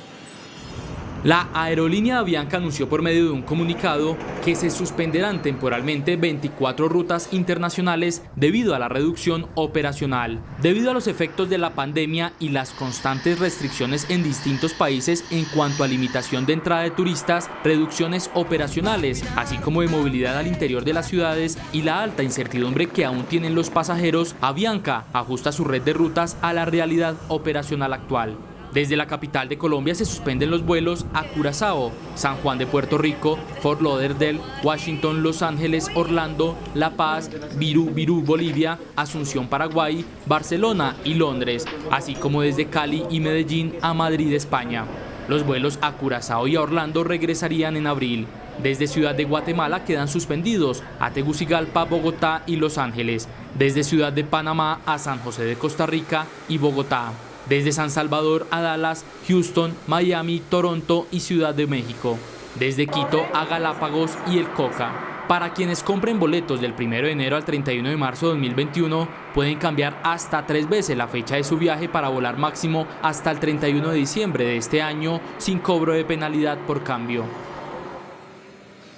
La aerolínea Avianca anunció por medio de un comunicado que se suspenderán temporalmente 24 rutas internacionales debido a la reducción operacional. Debido a los efectos de la pandemia y las constantes restricciones en distintos países en cuanto a limitación de entrada de turistas, reducciones operacionales, así como de movilidad al interior de las ciudades y la alta incertidumbre que aún tienen los pasajeros, Avianca ajusta su red de rutas a la realidad operacional actual. Desde la capital de Colombia se suspenden los vuelos a Curazao, San Juan de Puerto Rico, Fort Lauderdale, Washington, Los Ángeles, Orlando, La Paz, Virú, Bolivia, Asunción, Paraguay, Barcelona y Londres, así como desde Cali y Medellín a Madrid, España. Los vuelos a Curazao y a Orlando regresarían en abril. Desde Ciudad de Guatemala quedan suspendidos a Tegucigalpa, Bogotá y Los Ángeles. Desde Ciudad de Panamá a San José de Costa Rica y Bogotá. Desde San Salvador a Dallas, Houston, Miami, Toronto y Ciudad de México. Desde Quito a Galápagos y El Coca. Para quienes compren boletos del 1 de enero al 31 de marzo de 2021, pueden cambiar hasta 3 veces la fecha de su viaje para volar máximo hasta el 31 de diciembre de este año sin cobro de penalidad por cambio.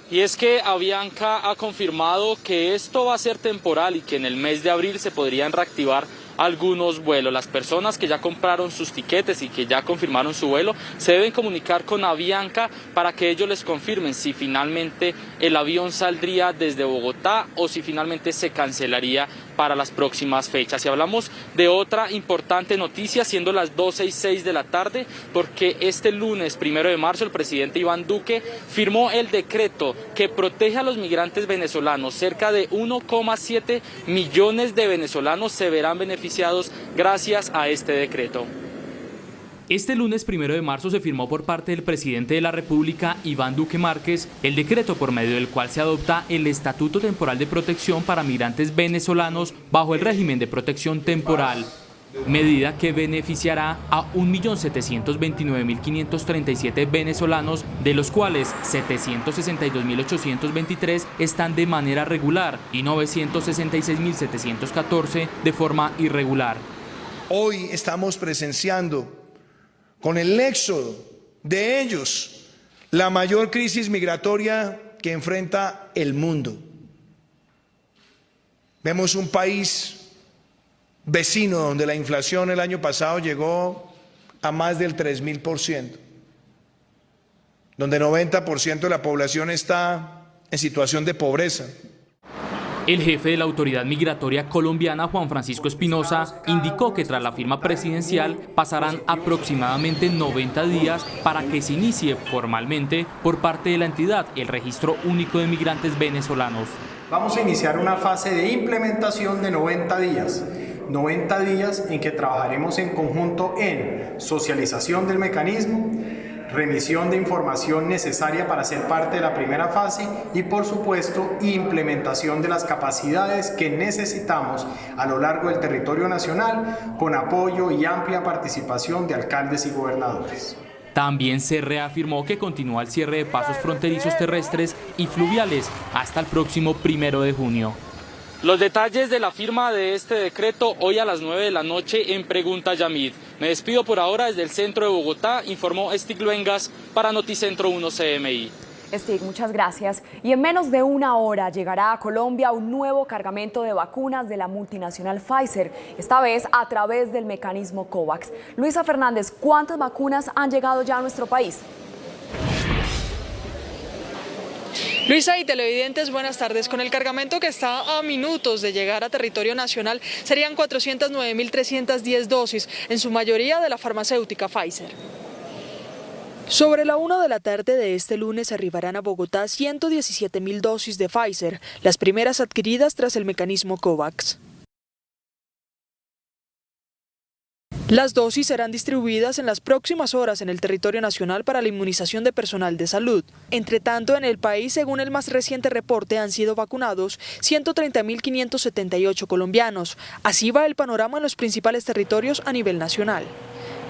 Y es que Avianca ha confirmado que esto va a ser temporal y que en el mes de abril se podrían reactivar algunos vuelos. Las personas que ya compraron sus tiquetes y que ya confirmaron su vuelo se deben comunicar con Avianca para que ellos les confirmen si finalmente el avión saldría desde Bogotá o si finalmente se cancelaría para las próximas fechas. Y hablamos de otra importante noticia, siendo las 12:06 de la tarde, porque este lunes 1 de marzo el presidente Iván Duque firmó el decreto que protege a los migrantes venezolanos. Cerca de 1,7 millones de venezolanos se verán beneficiados gracias a este decreto. Este lunes 1 de marzo se firmó por parte del presidente de la República, Iván Duque Márquez, el decreto por medio del cual se adopta el Estatuto Temporal de Protección para migrantes venezolanos bajo el régimen de protección temporal, medida que beneficiará a 1.729.537 venezolanos, de los cuales 762.823 están de manera regular y 966.714 de forma irregular. Hoy estamos presenciando con el éxodo de ellos la mayor crisis migratoria que enfrenta el mundo. Vemos un país vecino donde la inflación el año pasado llegó a más del 3.000%. donde 90% de la población está en situación de pobreza. El jefe de la autoridad migratoria colombiana, Juan Francisco Espinosa, indicó que tras la firma presidencial pasarán aproximadamente 90 días para que se inicie formalmente por parte de la entidad el registro único de migrantes venezolanos. Vamos a iniciar una fase de implementación de 90 días. 90 días en que trabajaremos en conjunto en socialización del mecanismo, remisión de información necesaria para ser parte de la primera fase y, por supuesto, implementación de las capacidades que necesitamos a lo largo del territorio nacional con apoyo y amplia participación de alcaldes y gobernadores. También se reafirmó que continúa el cierre de pasos fronterizos terrestres y fluviales hasta el próximo 1 de junio. Los detalles de la firma de este decreto hoy a las 9 de la noche en Pregunta Yamid. Me despido por ahora desde el centro de Bogotá, informó Stig Luengas para Noticentro 1 CMI. Stig, muchas gracias. Y en menos de una hora llegará a Colombia un nuevo cargamento de vacunas de la multinacional Pfizer, esta vez a través del mecanismo COVAX. Luisa Fernández, ¿cuántas vacunas han llegado ya a nuestro país? Luisa y televidentes, buenas tardes. Con el cargamento que está a minutos de llegar a territorio nacional, serían 409.310 dosis, en su mayoría de la farmacéutica Pfizer. Sobre la 1 de la tarde de este lunes arribarán a Bogotá 117.000 dosis de Pfizer, las primeras adquiridas tras el mecanismo COVAX. Las dosis serán distribuidas en las próximas horas en el territorio nacional para la inmunización de personal de salud. Entre tanto, en el país, según el más reciente reporte, han sido vacunados 130.578 colombianos. Así va el panorama en los principales territorios a nivel nacional.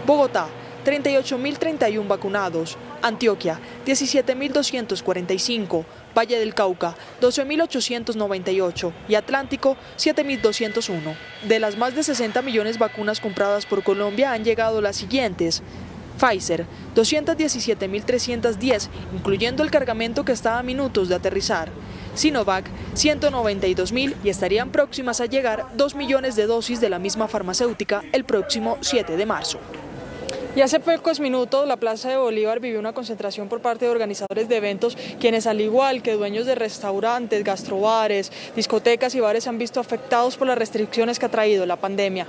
Bogotá, 38.031 vacunados, Antioquia, 17.245, Valle del Cauca, 12.898 y Atlántico, 7.201. De las más de 60 millones de vacunas compradas por Colombia han llegado las siguientes: Pfizer, 217.310, incluyendo el cargamento que está a minutos de aterrizar. Sinovac, 192.000 y estarían próximas a llegar 2 millones de dosis de la misma farmacéutica el próximo 7 de marzo. Y hace pocos minutos la Plaza de Bolívar vivió una concentración por parte de organizadores de eventos, quienes al igual que dueños de restaurantes, gastrobares, discotecas y bares se han visto afectados por las restricciones que ha traído la pandemia.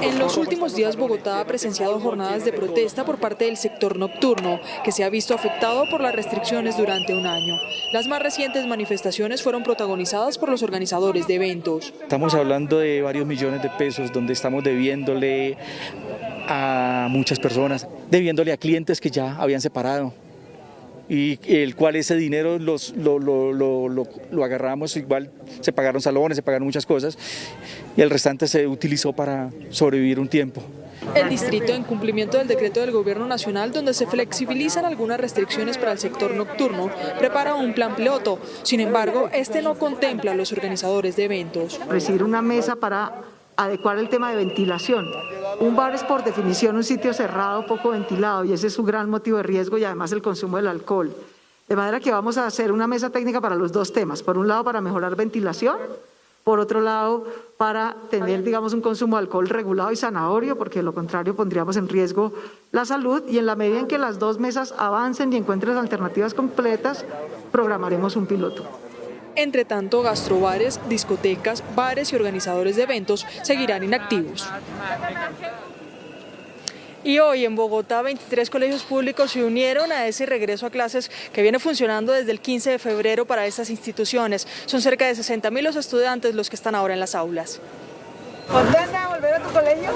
En los últimos días Bogotá ha presenciado jornadas de protesta por parte del sector nocturno, que se ha visto afectado por las restricciones durante un año. Las más recientes manifestaciones fueron protagonizadas por los organizadores de eventos. Estamos hablando de varios millones de pesos donde estamos debiéndole a muchas personas, debiéndole a clientes que ya habían separado, y el cual ese dinero lo agarramos, igual se pagaron salones, se pagaron muchas cosas y el restante se utilizó para sobrevivir un tiempo. El distrito, en cumplimiento del decreto del Gobierno Nacional donde se flexibilizan algunas restricciones para el sector nocturno, prepara un plan piloto. Sin embargo, este no contempla a los organizadores de eventos. Presidir una mesa para adecuar el tema de ventilación. Un bar es por definición un sitio cerrado, poco ventilado, y ese es su gran motivo de riesgo y además el consumo del alcohol. De manera que vamos a hacer una mesa técnica para los dos temas. Por un lado, para mejorar ventilación, por otro lado, para tener, digamos, un consumo de alcohol regulado y zanahorio, porque de lo contrario pondríamos en riesgo la salud, y en la medida en que las dos mesas avancen y encuentren alternativas completas, programaremos un piloto. Entre tanto, gastrobares, discotecas, bares y organizadores de eventos seguirán inactivos. Y hoy en Bogotá 23 colegios públicos se unieron a ese regreso a clases que viene funcionando desde el 15 de febrero para estas instituciones. Son cerca de 60.000 los estudiantes los que están ahora en las aulas. ¿Contenta de volver a tu colegio?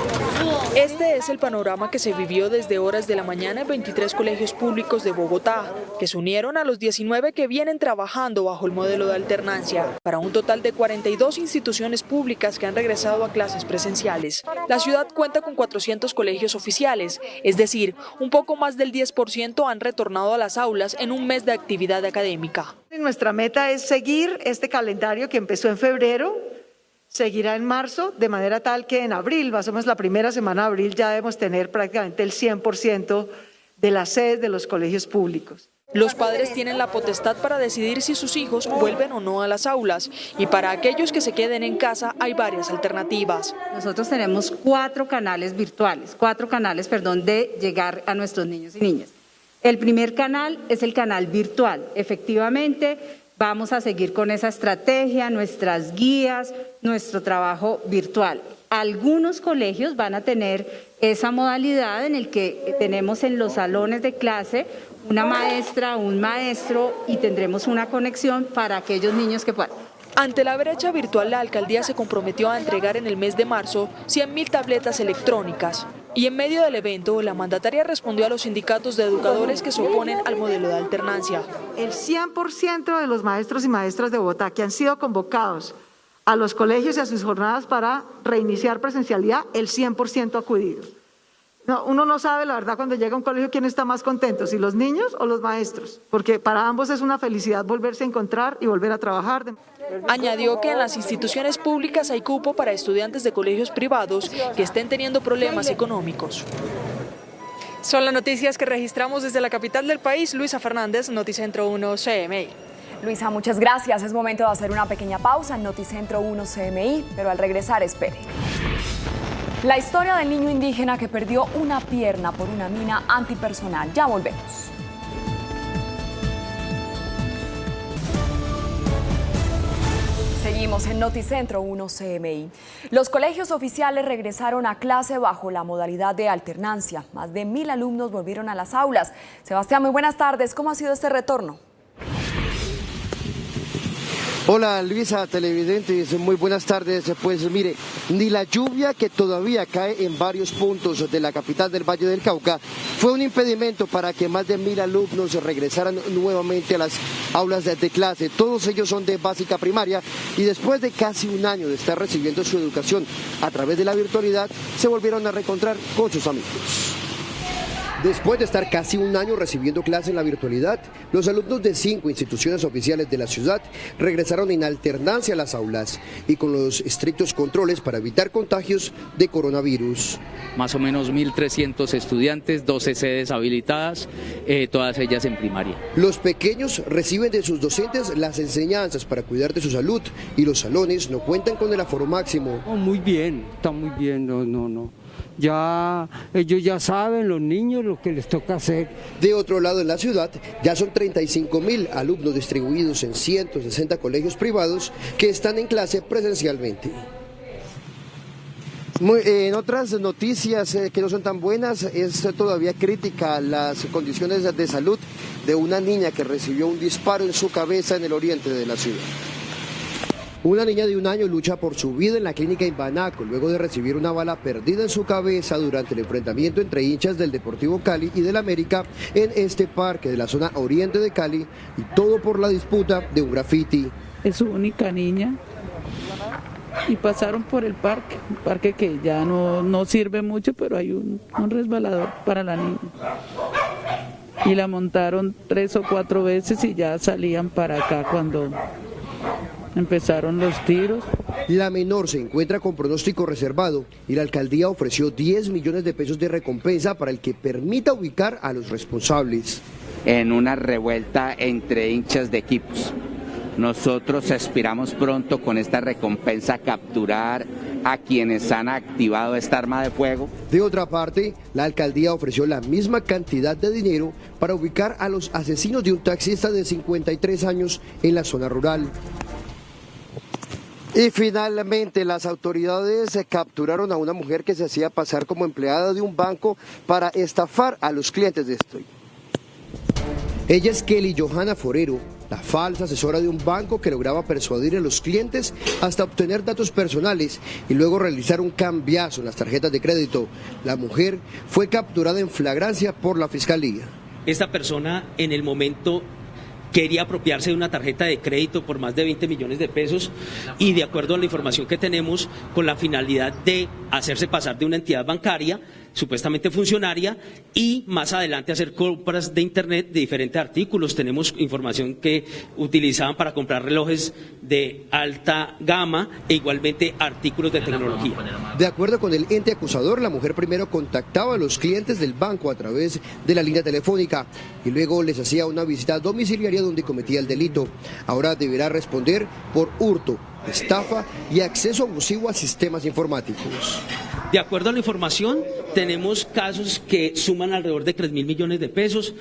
Este es el panorama que se vivió desde horas de la mañana en 23 colegios públicos de Bogotá, que se unieron a los 19 que vienen trabajando bajo el modelo de alternancia, para un total de 42 instituciones públicas que han regresado a clases presenciales. La ciudad cuenta con 400 colegios oficiales, es decir, un poco más del 10% han retornado a las aulas en un mes de actividad académica. Nuestra meta es seguir este calendario que empezó en febrero, seguirá en marzo, de manera tal que en abril, más o menos la primera semana de abril, ya debemos tener prácticamente el 100% de las sedes de los colegios públicos. Los padres tienen la potestad para decidir si sus hijos vuelven o no a las aulas, y para aquellos que se queden en casa hay varias alternativas. Nosotros tenemos 4 canales virtuales, 4 canales, de llegar a nuestros niños y niñas. El primer canal es el canal virtual. Efectivamente, vamos a seguir con esa estrategia, nuestras guías, nuestro trabajo virtual. Algunos colegios van a tener esa modalidad en el que tenemos en los salones de clase una maestra, un maestro, y tendremos una conexión para aquellos niños que puedan. Ante la brecha virtual, la alcaldía se comprometió a entregar en el mes de marzo 100.000 tabletas electrónicas. Y en medio del evento, la mandataria respondió a los sindicatos de educadores que se oponen al modelo de alternancia. El 100% de los maestros y maestras de Bogotá que han sido convocados a los colegios y a sus jornadas para reiniciar presencialidad, el 100% ha acudido. No, uno no sabe, la verdad, cuando llega a un colegio quién está más contento, si los niños o los maestros, porque para ambos es una felicidad volverse a encontrar y volver a trabajar. Añadió que en las instituciones públicas hay cupo para estudiantes de colegios privados que estén teniendo problemas económicos. Son las noticias que registramos desde la capital del país. Luisa Fernández, Noticentro 1 CMI. Luisa, muchas gracias. Es momento de hacer una pequeña pausa en Noticentro 1 CMI, pero al regresar, espere. La historia del niño indígena que perdió una pierna por una mina antipersonal. Ya volvemos. Seguimos en Noticentro 1 CMI. Los colegios oficiales regresaron a clase bajo la modalidad de alternancia. Más de 1.000 alumnos volvieron a las aulas. Sebastián, muy buenas tardes. ¿Cómo ha sido este retorno? Hola Luisa, televidentes, muy buenas tardes. Pues mire, ni la lluvia que todavía cae en varios puntos de la capital del Valle del Cauca fue un impedimento para que más de 1.000 alumnos regresaran nuevamente a las aulas de clase. Todos ellos son de básica primaria y después de casi un año de estar recibiendo su educación a través de la virtualidad, se volvieron a reencontrar con sus amigos. Después de estar casi un año recibiendo clases en la virtualidad, los alumnos de 5 instituciones oficiales de la ciudad regresaron en alternancia a las aulas y con los estrictos controles para evitar contagios de coronavirus. Más o menos 1.300 estudiantes, 12 sedes habilitadas, todas ellas en primaria. Los pequeños reciben de sus docentes las enseñanzas para cuidar de su salud y los salones no cuentan con el aforo máximo. Oh, muy bien, está muy bien, no. Ya ellos ya saben, los niños, lo que les toca hacer. De otro lado en la ciudad ya son 35.000 alumnos distribuidos en 160 colegios privados que están en clase presencialmente. En otras noticias que no son tan buenas, es todavía crítica las condiciones de salud de una niña que recibió un disparo en su cabeza en el oriente de la ciudad. Una niña de 1 año lucha por su vida en la clínica Imbanaco luego de recibir una bala perdida en su cabeza durante el enfrentamiento entre hinchas del Deportivo Cali y del América en este parque de la zona oriente de Cali, y todo por la disputa de un graffiti. Es su única niña y pasaron por el parque, un parque que ya no sirve mucho, pero hay un resbalador para la niña. Y la montaron 3 o 4 veces y ya salían para acá cuando empezaron los tiros. La menor se encuentra con pronóstico reservado y la alcaldía ofreció 10 millones de pesos de recompensa para el que permita ubicar a los responsables. En una revuelta entre hinchas de equipos. Nosotros aspiramos pronto con esta recompensa a capturar a quienes han activado esta arma de fuego. De otra parte, la alcaldía ofreció la misma cantidad de dinero para ubicar a los asesinos de un taxista de 53 años en la zona rural. Y finalmente las autoridades capturaron a una mujer que se hacía pasar como empleada de un banco para estafar a los clientes de este. Ella es Kelly Johanna Forero, la falsa asesora de un banco que lograba persuadir a los clientes hasta obtener datos personales y luego realizar un cambiazo en las tarjetas de crédito. La mujer fue capturada en flagrancia por la fiscalía. Esta persona en el momento quería apropiarse de una tarjeta de crédito por más de 20 millones de pesos y, de acuerdo a la información que tenemos, con la finalidad de hacerse pasar de una entidad bancaria, supuestamente funcionaria, y más adelante hacer compras de internet de diferentes artículos. Tenemos información que utilizaban para comprar relojes de alta gama e igualmente artículos de tecnología. De acuerdo con el ente acusador, la mujer primero contactaba a los clientes del banco a través de la línea telefónica y luego les hacía una visita domiciliaria donde cometía el delito. Ahora deberá responder por hurto, estafa y acceso abusivo a sistemas informáticos. De acuerdo a la información, tenemos casos que suman alrededor de 3.000 millones de pesos,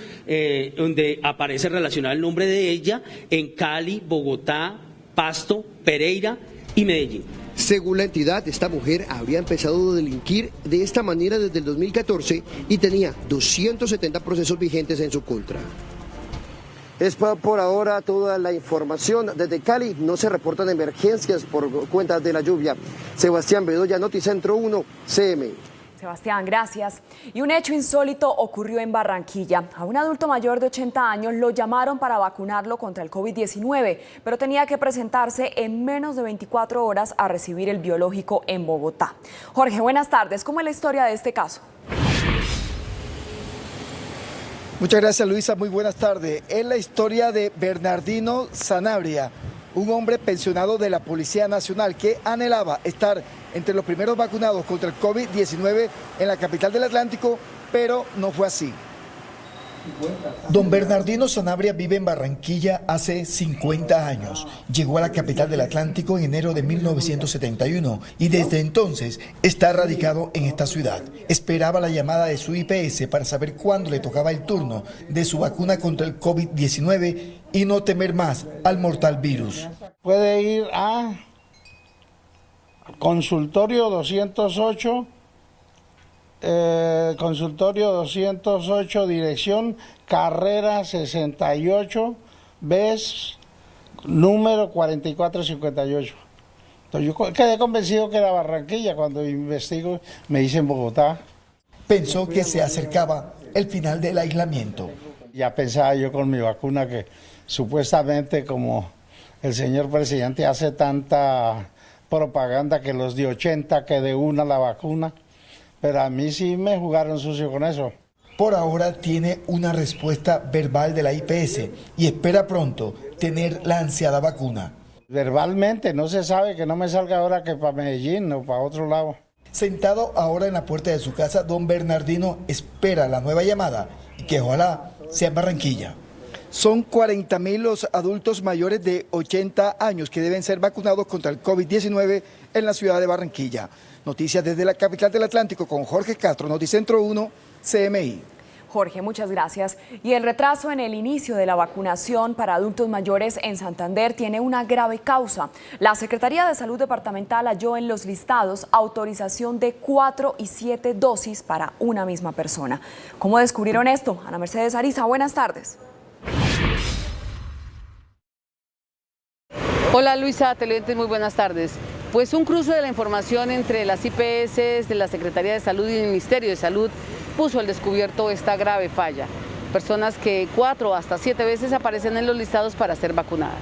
donde aparece relacionado el nombre de ella en Cali, Bogotá, Pasto, Pereira y Medellín. Según la entidad, esta mujer habría empezado a delinquir de esta manera desde el 2014 y tenía 270 procesos vigentes en su contra. Es por ahora toda la información. Desde Cali no se reportan emergencias por cuenta de la lluvia. Sebastián Bedoya, Noticentro 1, CMI. Sebastián, gracias. Y un hecho insólito ocurrió en Barranquilla. A un adulto mayor de 80 años lo llamaron para vacunarlo contra el COVID-19, pero tenía que presentarse en menos de 24 horas a recibir el biológico en Bogotá. Jorge, buenas tardes. ¿Cómo es la historia de este caso? Muchas gracias, Luisa. Muy buenas tardes. Es la historia de Bernardino Sanabria, un hombre pensionado de la Policía Nacional que anhelaba estar entre los primeros vacunados contra el COVID-19 en la capital del Atlántico, pero no fue así. Don Bernardino Sanabria vive en Barranquilla hace 50 años. Llegó a la capital del Atlántico en enero de 1971 y desde entonces está radicado en esta ciudad. Esperaba la llamada de su IPS para saber cuándo le tocaba el turno de su vacuna contra el COVID-19 y no temer más al mortal virus. Puede ir a consultorio 208. Consultorio 208, dirección Carrera 68, BES, número 4458. Entonces yo quedé convencido que era Barranquilla. Cuando investigo me dicen Bogotá. Pensó que se acercaba el final del aislamiento. Ya pensaba yo con mi vacuna que supuestamente, como el señor presidente hace tanta propaganda que los de 80 que de una la vacuna, pero a mí sí me jugaron sucio con eso. Por ahora tiene una respuesta verbal de la IPS y espera pronto tener la ansiada vacuna. Verbalmente, no se sabe, que no me salga ahora que para Medellín o para otro lado. Sentado ahora en la puerta de su casa, don Bernardino espera la nueva llamada y que ojalá sea en Barranquilla. Son 40.000 los adultos mayores de 80 años que deben ser vacunados contra el COVID-19 en la ciudad de Barranquilla. Noticias desde la capital del Atlántico con Jorge Castro, Noticentro 1, CMI. Jorge, muchas gracias. Y el retraso en el inicio de la vacunación para adultos mayores en Santander tiene una grave causa. La Secretaría de Salud Departamental halló en los listados autorización de 4 y 7 dosis para una misma persona. ¿Cómo descubrieron esto? Ana Mercedes Ariza, buenas tardes. Hola Luisa, televidentes, muy buenas tardes. Pues un cruce de la información entre las IPS de la Secretaría de Salud y el Ministerio de Salud puso al descubierto esta grave falla. Personas que 4 hasta 7 veces aparecen en los listados para ser vacunadas.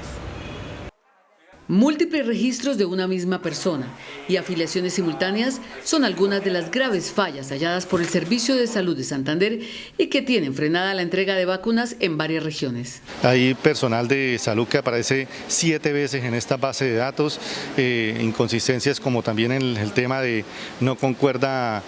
Múltiples registros de una misma persona y afiliaciones simultáneas son algunas de las graves fallas halladas por el Servicio de Salud de Santander y que tienen frenada la entrega de vacunas en varias regiones. Hay personal de salud que aparece 7 veces en esta base de datos, inconsistencias como también en el tema de no concuerda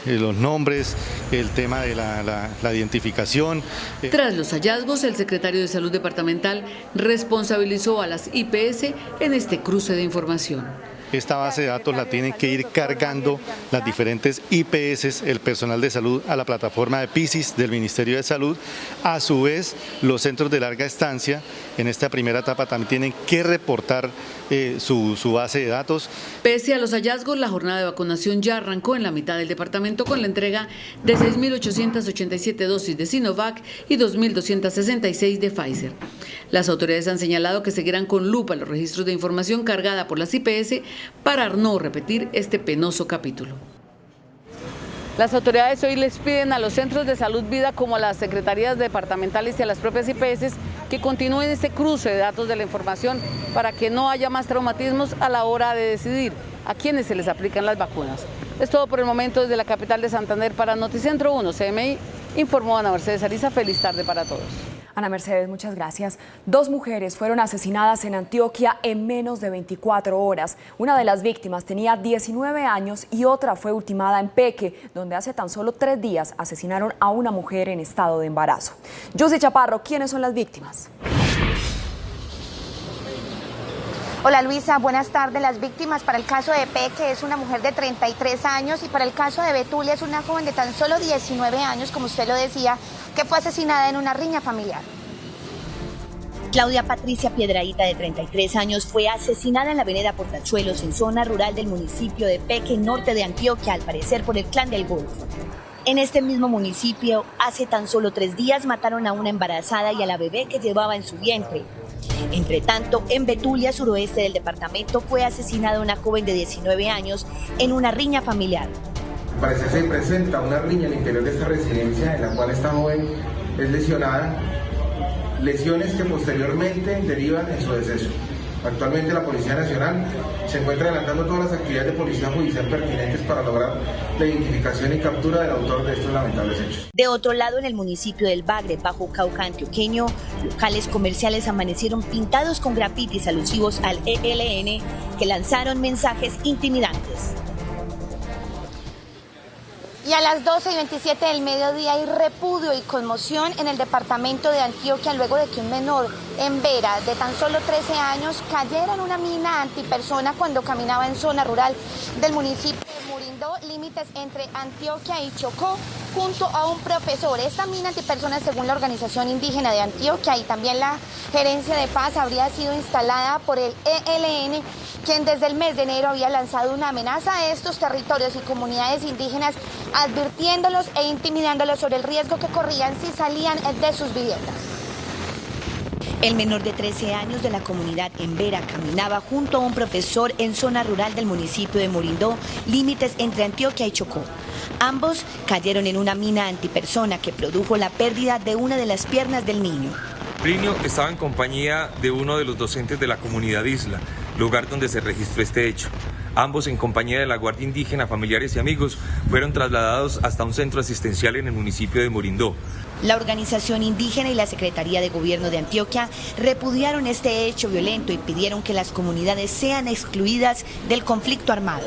los nombres, el tema de la identificación. Tras los hallazgos, el secretario de Salud Departamental responsabilizó a las IPS en este cruce de información. Esta base de datos la tienen que ir cargando las diferentes IPS, el personal de salud, a la plataforma de PISIS del Ministerio de Salud. A su vez, los centros de larga estancia en esta primera etapa también tienen que reportar su base de datos. Pese a los hallazgos, la jornada de vacunación ya arrancó en la mitad del departamento con la entrega de 6.887 dosis de Sinovac y 2.266 de Pfizer. Las autoridades han señalado que seguirán con lupa los registros de información cargada por las IPS para no repetir este penoso capítulo. Las autoridades hoy les piden a los centros de salud vida como a las secretarías departamentales y a las propias IPS que continúen este cruce de datos de la información para que no haya más traumatismos a la hora de decidir a quienes se les aplican las vacunas. Es todo por el momento desde la capital de Santander. Para Noticentro 1 CMI, informó Ana Mercedes Ariza. Feliz tarde para todos. Ana Mercedes, muchas gracias. 2 mujeres fueron asesinadas en Antioquia en menos de 24 horas. Una de las víctimas tenía 19 años y otra fue ultimada en Peque, donde hace tan solo 3 días asesinaron a una mujer en estado de embarazo. Yossi Chaparro, ¿quiénes son las víctimas? Hola Luisa, buenas tardes. Las víctimas para el caso de Peque es una mujer de 33 años y para el caso de Betulia es una joven de tan solo 19 años, como usted lo decía, que fue asesinada en una riña familiar. Claudia Patricia Piedrahita, de 33 años, fue asesinada en la vereda Portachuelos, en zona rural del municipio de Peque, norte de Antioquia, al parecer por el Clan del Golfo. En este mismo municipio, hace tan solo 3 días mataron a una embarazada y a la bebé que llevaba en su vientre. Entre tanto, en Betulia, suroeste del departamento, fue asesinada una joven de 19 años en una riña familiar. Al parecer se presenta una riña al interior de esta residencia en la cual esta joven es lesionada, lesiones que posteriormente derivan en su deceso. Actualmente la Policía Nacional se encuentra adelantando todas las actividades de policía judicial pertinentes para lograr la identificación y captura del autor de estos lamentables hechos. De otro lado, en el municipio del Bagre, Bajo Cauca antioqueño, locales comerciales amanecieron pintados con grafitis alusivos al ELN que lanzaron mensajes intimidantes. Y a las 12:27 del mediodía hay repudio y conmoción en el departamento de Antioquia luego de que un menor en Vera de tan solo 13 años cayera en una mina antipersona cuando caminaba en zona rural del municipio de Morindó, límites entre Antioquia y Chocó, junto a un profesor. Esta mina antipersona, según la Organización Indígena de Antioquia y también la Gerencia de Paz, habría sido instalada por el ELN, quien desde el mes de enero había lanzado una amenaza a estos territorios y comunidades indígenas, advirtiéndolos e intimidándolos sobre el riesgo que corrían si salían de sus viviendas. El menor de 13 años de la comunidad en Vera caminaba junto a un profesor en zona rural del municipio de Morindó, límites entre Antioquia y Chocó. Ambos cayeron en una mina antipersona que produjo la pérdida de una de las piernas del niño. Plinio estaba en compañía de uno de los docentes de la comunidad Isla, lugar donde se registró este hecho. Ambos, en compañía de la Guardia Indígena, familiares y amigos, fueron trasladados hasta un centro asistencial en el municipio de Morindó. La organización indígena y la Secretaría de Gobierno de Antioquia repudiaron este hecho violento y pidieron que las comunidades sean excluidas del conflicto armado.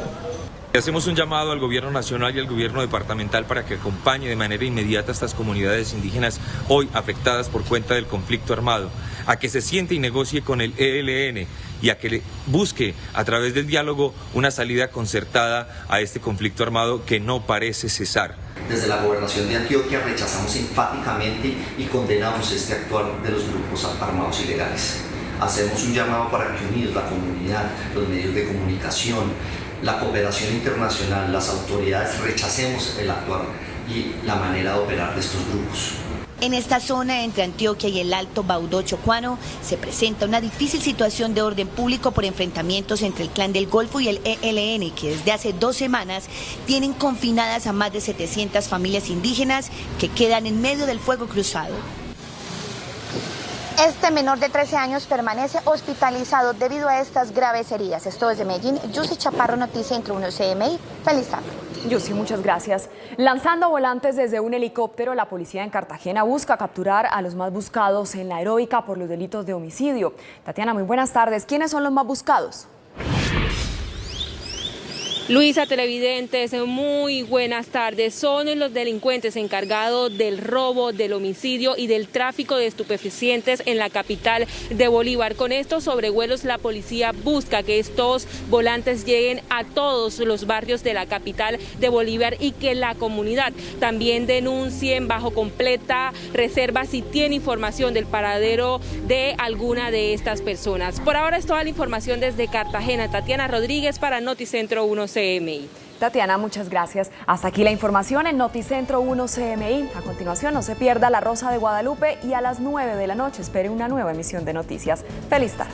Hacemos un llamado al gobierno nacional y al gobierno departamental para que acompañe de manera inmediata a estas comunidades indígenas hoy afectadas por cuenta del conflicto armado, a que se siente y negocie con el ELN y a que busque a través del diálogo una salida concertada a este conflicto armado que no parece cesar. Desde la Gobernación de Antioquia rechazamos enfáticamente y condenamos este actuar de los grupos armados ilegales. Hacemos un llamado para que unidos, la comunidad, los medios de comunicación, la cooperación internacional, las autoridades, rechacemos el actuar y la manera de operar de estos grupos. En esta zona entre Antioquia y el Alto Baudó chocuano se presenta una difícil situación de orden público por enfrentamientos entre el Clan del Golfo y el ELN, que desde hace 2 semanas tienen confinadas a más de 700 familias indígenas que quedan en medio del fuego cruzado. Este menor de 13 años permanece hospitalizado debido a estas graves heridas. Esto desde Medellín. Yossi Chaparro, Noticentro 1 CMI. Feliz tarde. Yossi, muchas gracias. Lanzando volantes desde un helicóptero, la policía en Cartagena busca capturar a los más buscados en la Heroica por los delitos de homicidio. Tatiana, muy buenas tardes. ¿Quiénes son los más buscados? Luisa, televidentes, muy buenas tardes. Son los delincuentes encargados del robo, del homicidio y del tráfico de estupefacientes en la capital de Bolívar. Con estos sobrevuelos, la policía busca que estos volantes lleguen a todos los barrios de la capital de Bolívar y que la comunidad también denuncien bajo completa reserva si tiene información del paradero de alguna de estas personas. Por ahora es toda la información desde Cartagena. Tatiana Rodríguez para Noticentro 1 CMI. Tatiana, muchas gracias. Hasta aquí la información en Noticentro 1 CMI. A continuación, no se pierda La Rosa de Guadalupe y a las 9 de la noche espere una nueva emisión de noticias. Feliz tarde.